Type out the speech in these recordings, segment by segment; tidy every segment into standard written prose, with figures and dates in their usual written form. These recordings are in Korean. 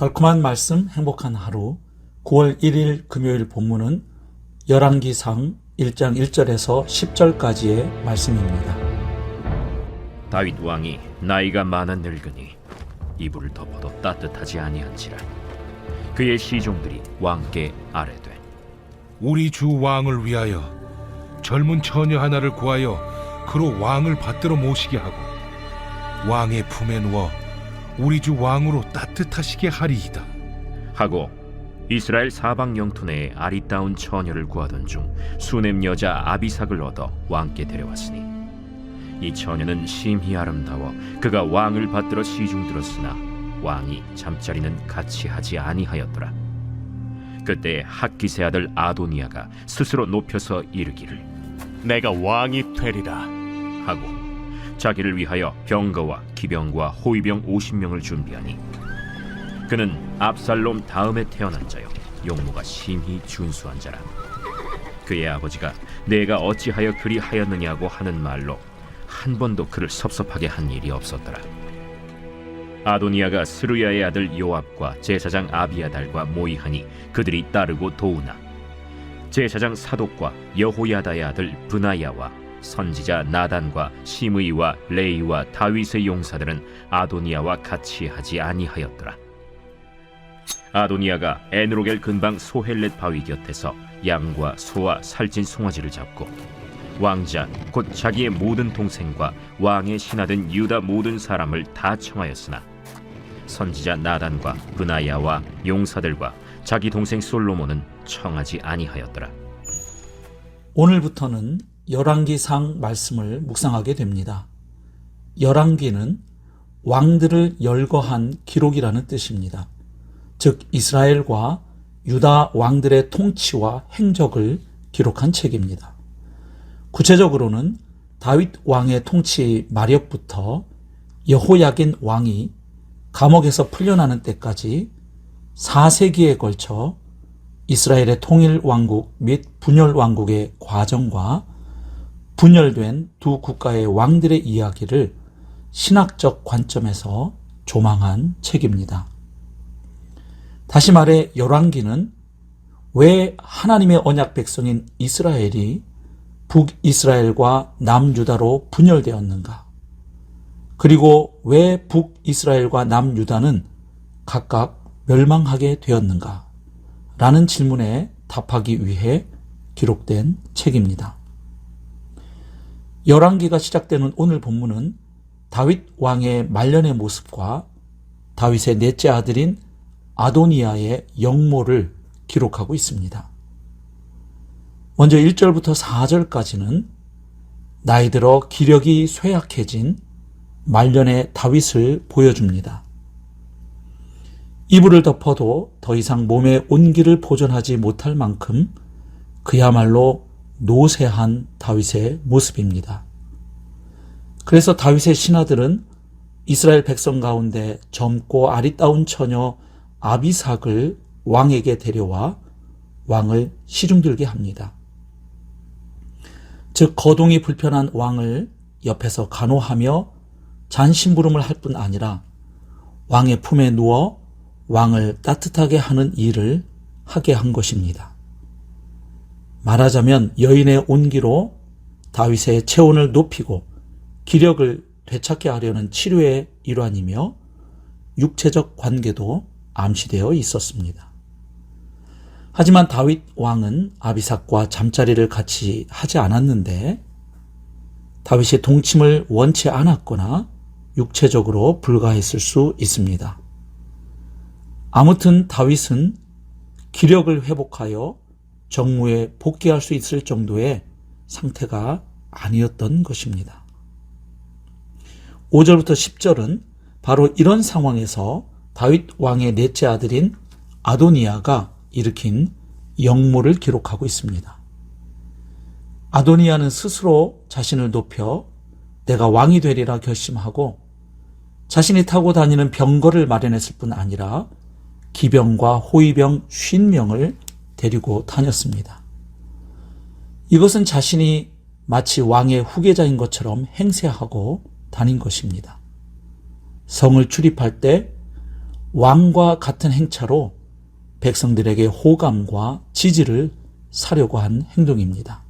달콤한 말씀, 행복한 하루. 9월 1일 금요일 본문은 열왕기상 1장 1절에서 10절까지의 말씀입니다. 다윗 왕이 나이가 많아 늙으니 이불을 덮어도 따뜻하지 아니한지라. 그의 시종들이 왕께 아뢰되, 우리 주 왕을 위하여 젊은 처녀 하나를 구하여 그로 왕을 받들어 모시게 하고 왕의 품에 누워 우리 주 왕으로 따뜻하시게 하리이다 하고 이스라엘 사방 영토 내에 아리따운 처녀를 구하던 중 수넴 여자 아비삭을 얻어 왕께 데려왔으니 이 처녀는 심히 아름다워 그가 왕을 받들어 시중 들었으나 왕이 잠자리는 같이 하지 아니하였더라. 그때 핫기세 아들 아도니아가 스스로 높여서 이르기를 내가 왕이 되리라 하고 자기를 위하여 병거와 기병과 호위병 50명을 준비하니 그는 압살롬 다음에 태어난 자요 용모가 심히 준수한 자라. 그의 아버지가 내가 어찌하여 그리 하였느냐고 하는 말로 한 번도 그를 섭섭하게 한 일이 없었더라. 아도니아가 스루야의 아들 요압과 제사장 아비아달과 모이하니 그들이 따르고 도우나 제사장 사독과 여호야다의 아들 브나야와 선지자 나단과 시므이와 레이와 다윗의 용사들은 아도니아와 같이 하지 아니하였더라. 아도니아가 에누로겔 근방 소헬렛 바위 곁에서 양과 소와 살찐 송아지를 잡고 왕자 곧 자기의 모든 동생과 왕의 신하된 유다 모든 사람을 다 청하였으나 선지자 나단과 브나야와 용사들과 자기 동생 솔로몬은 청하지 아니하였더라. 오늘부터는 열왕기상 말씀을 묵상하게 됩니다. 열왕기는 왕들을 열거한 기록이라는 뜻입니다. 즉 이스라엘과 유다 왕들의 통치와 행적을 기록한 책입니다. 구체적으로는 다윗 왕의 통치 마렵부터 여호야긴 왕이 감옥에서 풀려나는 때까지 4세기에 걸쳐 이스라엘의 통일 왕국 및 분열 왕국의 과정과 분열된 두 국가의 왕들의 이야기를 신학적 관점에서 조망한 책입니다. 다시 말해 열왕기는 왜 하나님의 언약 백성인 이스라엘이 북이스라엘과 남유다로 분열되었는가? 그리고 왜 북이스라엘과 남유다는 각각 멸망하게 되었는가? 라는 질문에 답하기 위해 기록된 책입니다. 열왕기가 시작되는 오늘 본문은 다윗 왕의 말년의 모습과 다윗의 넷째 아들인 아도니아의 영모를 기록하고 있습니다. 먼저 1절부터 4절까지는 나이 들어 기력이 쇠약해진 말년의 다윗을 보여줍니다. 이불을 덮어도 더 이상 몸의 온기를 보존하지 못할 만큼 그야말로 노쇠한 다윗의 모습입니다. 그래서 다윗의 신하들은 이스라엘 백성 가운데 젊고 아리따운 처녀 아비삭을 왕에게 데려와 왕을 시중들게 합니다. 즉 거동이 불편한 왕을 옆에서 간호하며 잔심부름을 할 뿐 아니라 왕의 품에 누워 왕을 따뜻하게 하는 일을 하게 한 것입니다. 말하자면 여인의 온기로 다윗의 체온을 높이고 기력을 되찾게 하려는 치료의 일환이며 육체적 관계도 암시되어 있었습니다. 하지만 다윗 왕은 아비삭과 잠자리를 같이 하지 않았는데 다윗의 동침을 원치 않았거나 육체적으로 불가했을 수 있습니다. 아무튼 다윗은 기력을 회복하여 정무에 복귀할 수 있을 정도의 상태가 아니었던 것입니다. 5절부터 10절은 바로 이런 상황에서 다윗 왕의 넷째 아들인 아도니아가 일으킨 영모를 기록하고 있습니다. 아도니아는 스스로 자신을 높여 내가 왕이 되리라 결심하고 자신이 타고 다니는 병거를 마련했을 뿐 아니라 기병과 호위병 50명을 데리고 다녔습니다. 이것은 자신이 마치 왕의 후계자인 것처럼 행세하고 다닌 것입니다. 성을 출입할 때 왕과 같은 행차로 백성들에게 호감과 지지를 사려고 한 행동입니다.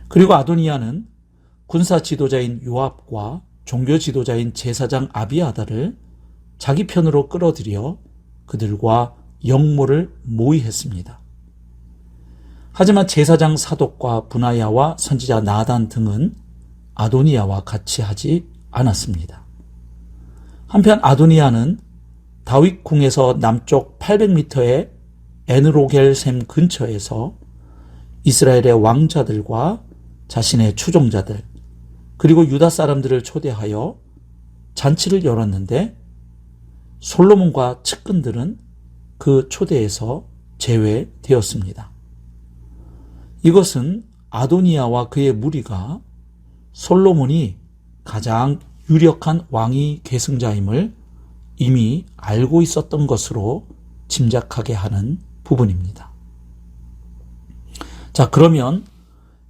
그리고 아도니아는 군사 지도자인 요압과 종교 지도자인 제사장 아비아다를 자기 편으로 끌어들여 그들과 영모를 모의했습니다. 하지만 제사장 사독과 분하야와 선지자 나단 등은 아도니아와 같이 하지 않았습니다. 한편 아도니아는 다윗 궁에서 남쪽 800m의 에느로겔샘 근처에서 이스라엘의 왕자들과 자신의 추종자들 그리고 유다 사람들을 초대하여 잔치를 열었는데 솔로몬과 측근들은 그 초대에서 제외되었습니다. 이것은 아도니아와 그의 무리가 솔로몬이 가장 유력한 왕위 계승자임을 이미 알고 있었던 것으로 짐작하게 하는 부분입니다. 자, 그러면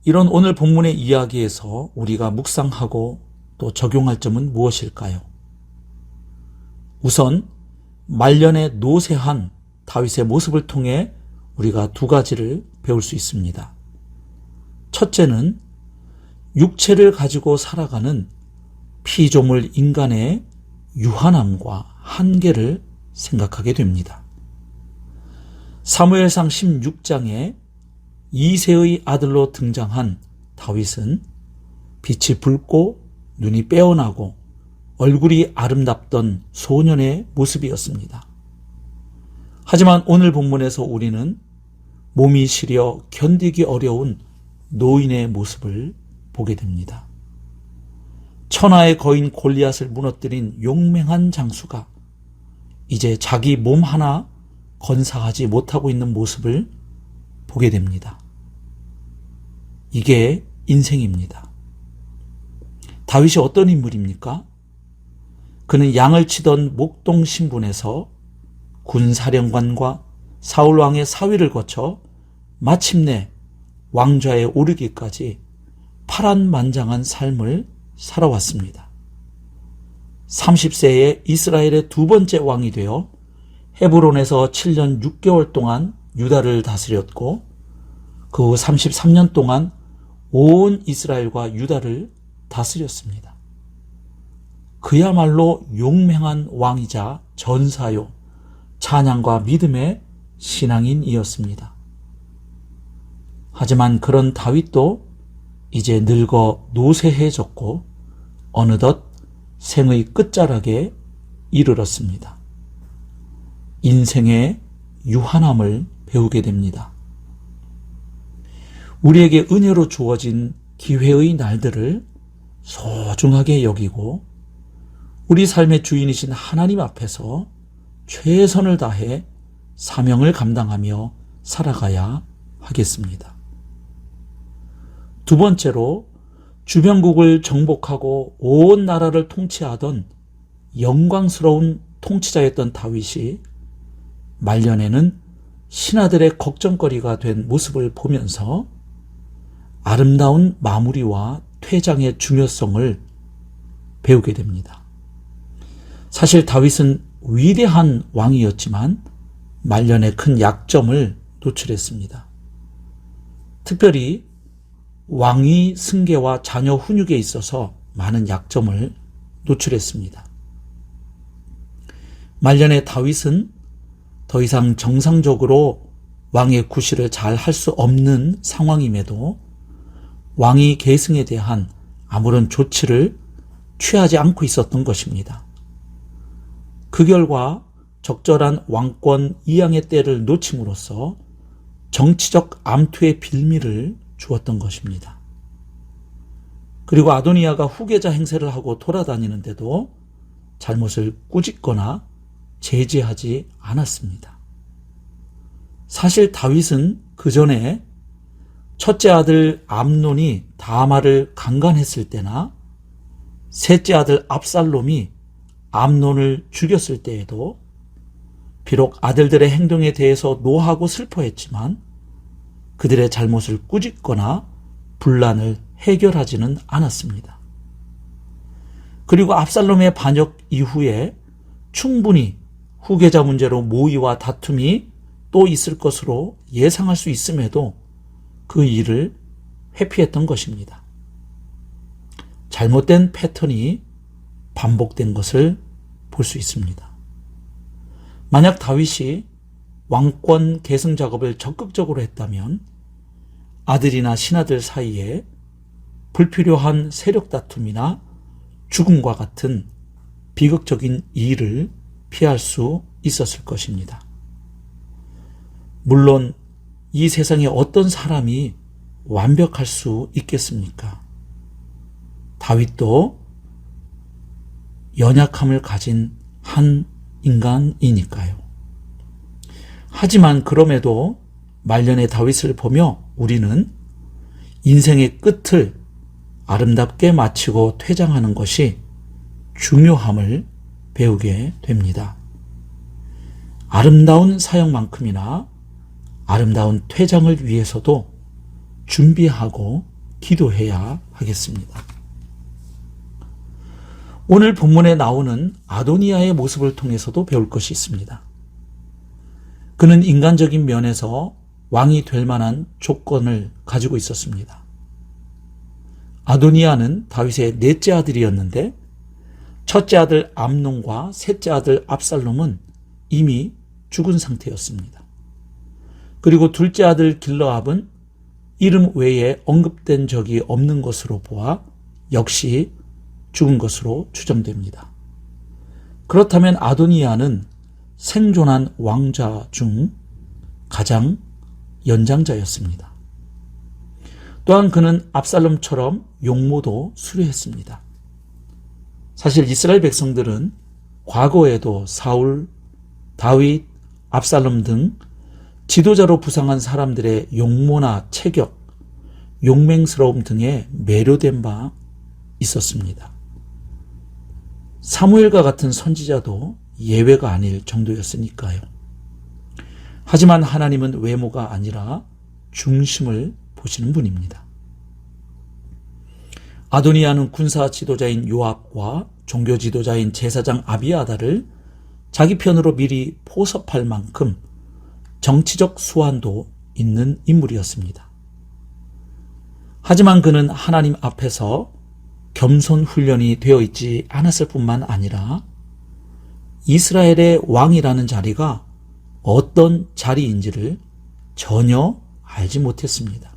이런 오늘 본문의 이야기에서 우리가 묵상하고 또 적용할 점은 무엇일까요? 우선 말년에 노쇠한 다윗의 모습을 통해 우리가 두 가지를 배울 수 있습니다. 첫째는 육체를 가지고 살아가는 피조물 인간의 유한함과 한계를 생각하게 됩니다. 사무엘상 16장에 이새의 아들로 등장한 다윗은 빛이 붉고 눈이 빼어나고 얼굴이 아름답던 소년의 모습이었습니다. 하지만 오늘 본문에서 우리는 몸이 시려 견디기 어려운 노인의 모습을 보게 됩니다. 천하의 거인 골리앗을 무너뜨린 용맹한 장수가 이제 자기 몸 하나 건사하지 못하고 있는 모습을 보게 됩니다. 이게 인생입니다. 다윗이 어떤 인물입니까? 그는 양을 치던 목동 신분에서 군사령관과 사울왕의 사위를 거쳐 마침내 왕좌에 오르기까지 파란만장한 삶을 살아왔습니다. 30세에 이스라엘의 두 번째 왕이 되어 헤브론에서 7년 6개월 동안 유다를 다스렸고 그 후 33년 동안 온 이스라엘과 유다를 다스렸습니다. 그야말로 용맹한 왕이자 전사요, 찬양과 믿음의 신앙인이었습니다. 하지만 그런 다윗도 이제 늙어 노쇠해졌고 어느덧 생의 끝자락에 이르렀습니다. 인생의 유한함을 배우게 됩니다. 우리에게 은혜로 주어진 기회의 날들을 소중하게 여기고 우리 삶의 주인이신 하나님 앞에서 최선을 다해 사명을 감당하며 살아가야 하겠습니다. 두 번째로 주변국을 정복하고 온 나라를 통치하던 영광스러운 통치자였던 다윗이 말년에는 신하들의 걱정거리가 된 모습을 보면서 아름다운 마무리와 퇴장의 중요성을 배우게 됩니다. 사실 다윗은 위대한 왕이었지만 말년에 큰 약점을 노출했습니다. 특별히 왕위 승계와 자녀 훈육에 있어서 많은 약점을 노출했습니다. 말년에 다윗은 더 이상 정상적으로 왕의 구실을 잘 할 수 없는 상황임에도 왕위 계승에 대한 아무런 조치를 취하지 않고 있었던 것입니다. 그 결과 적절한 왕권 이양의 때를 놓침으로써 정치적 암투의 빌미를 주었던 것입니다. 그리고 아도니아가 후계자 행세를 하고 돌아다니는데도 잘못을 꾸짖거나 제지하지 않았습니다. 사실 다윗은 그 전에 첫째 아들 암논이 다말을 강간했을 때나 셋째 아들 압살롬이 암논을 죽였을 때에도 비록 아들들의 행동에 대해서 노하고 슬퍼했지만 그들의 잘못을 꾸짖거나 분란을 해결하지는 않았습니다. 그리고 압살롬의 반역 이후에 충분히 후계자 문제로 모의와 다툼이 또 있을 것으로 예상할 수 있음에도 그 일을 회피했던 것입니다. 잘못된 패턴이 반복된 것을 볼 수 있습니다. 만약 다윗이 왕권 계승 작업을 적극적으로 했다면 아들이나 신하들 사이에 불필요한 세력 다툼이나 죽음과 같은 비극적인 일을 피할 수 있었을 것입니다. 물론 이 세상에 어떤 사람이 완벽할 수 있겠습니까? 다윗도 연약함을 가진 한 인간이니까요. 하지만 그럼에도 말년의 다윗을 보며 우리는 인생의 끝을 아름답게 마치고 퇴장하는 것이 중요함을 배우게 됩니다. 아름다운 사역만큼이나 아름다운 퇴장을 위해서도 준비하고 기도해야 하겠습니다. 오늘 본문에 나오는 아도니아의 모습을 통해서도 배울 것이 있습니다. 그는 인간적인 면에서 왕이 될 만한 조건을 가지고 있었습니다. 아도니아는 다윗의 넷째 아들이었는데 첫째 아들 암논과 셋째 아들 압살롬은 이미 죽은 상태였습니다. 그리고 둘째 아들 길르압은 이름 외에 언급된 적이 없는 것으로 보아 역시 죽은 것으로 추정됩니다. 그렇다면 아도니아는 생존한 왕자 중 가장 연장자였습니다. 또한 그는 압살롬처럼 용모도 수려했습니다. 사실 이스라엘 백성들은 과거에도 사울, 다윗, 압살롬 등 지도자로 부상한 사람들의 용모나 체격, 용맹스러움 등에 매료된 바 있었습니다. 사무엘과 같은 선지자도 예외가 아닐 정도였으니까요. 하지만 하나님은 외모가 아니라 중심을 보시는 분입니다. 아도니아는 군사 지도자인 요압과 종교 지도자인 제사장 아비아다를 자기 편으로 미리 포섭할 만큼 정치적 수완도 있는 인물이었습니다. 하지만 그는 하나님 앞에서 겸손 훈련이 되어 있지 않았을 뿐만 아니라 이스라엘의 왕이라는 자리가 어떤 자리인지를 전혀 알지 못했습니다.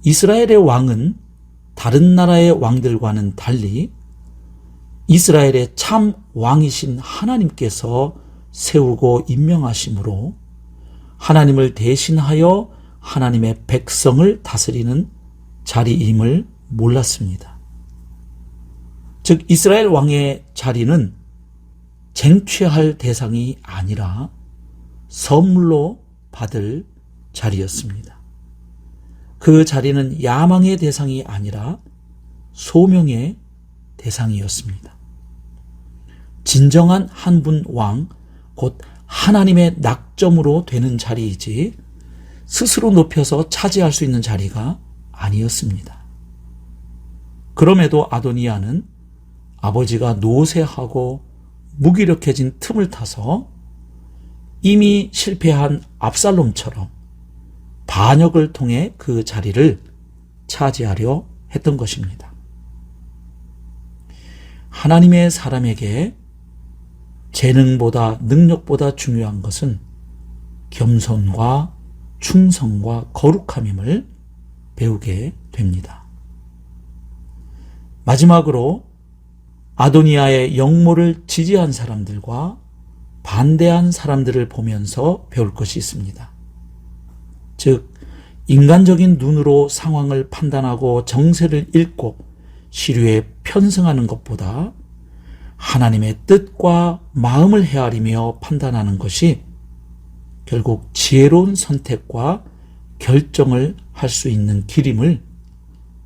이스라엘의 왕은 다른 나라의 왕들과는 달리 이스라엘의 참 왕이신 하나님께서 세우고 임명하심으로 하나님을 대신하여 하나님의 백성을 다스리는 자리임을 몰랐습니다. 즉 이스라엘 왕의 자리는 쟁취할 대상이 아니라 선물로 받을 자리였습니다. 그 자리는 야망의 대상이 아니라 소명의 대상이었습니다. 진정한 한 분 왕, 곧 하나님의 낙점으로 되는 자리이지 스스로 높여서 차지할 수 있는 자리가 아니었습니다. 그럼에도 아도니아는 아버지가 노쇠하고 무기력해진 틈을 타서 이미 실패한 압살롬처럼 반역을 통해 그 자리를 차지하려 했던 것입니다. 하나님의 사람에게 재능보다 능력보다 중요한 것은 겸손과 충성과 거룩함임을 배우게 됩니다. 마지막으로 아도니아의 영모를 지지한 사람들과 반대한 사람들을 보면서 배울 것이 있습니다. 즉 인간적인 눈으로 상황을 판단하고 정세를 읽고 시류에 편승하는 것보다 하나님의 뜻과 마음을 헤아리며 판단하는 것이 결국 지혜로운 선택과 결정을 할 수 있는 길임을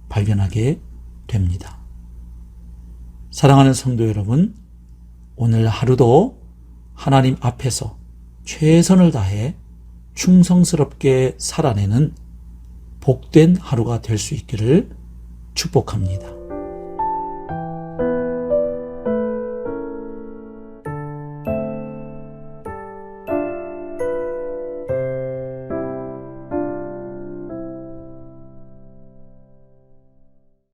발견하게 됩니다. 사랑하는 성도 여러분, 오늘 하루도 하나님 앞에서 최선을 다해 충성스럽게 살아내는 복된 하루가 될 수 있기를 축복합니다.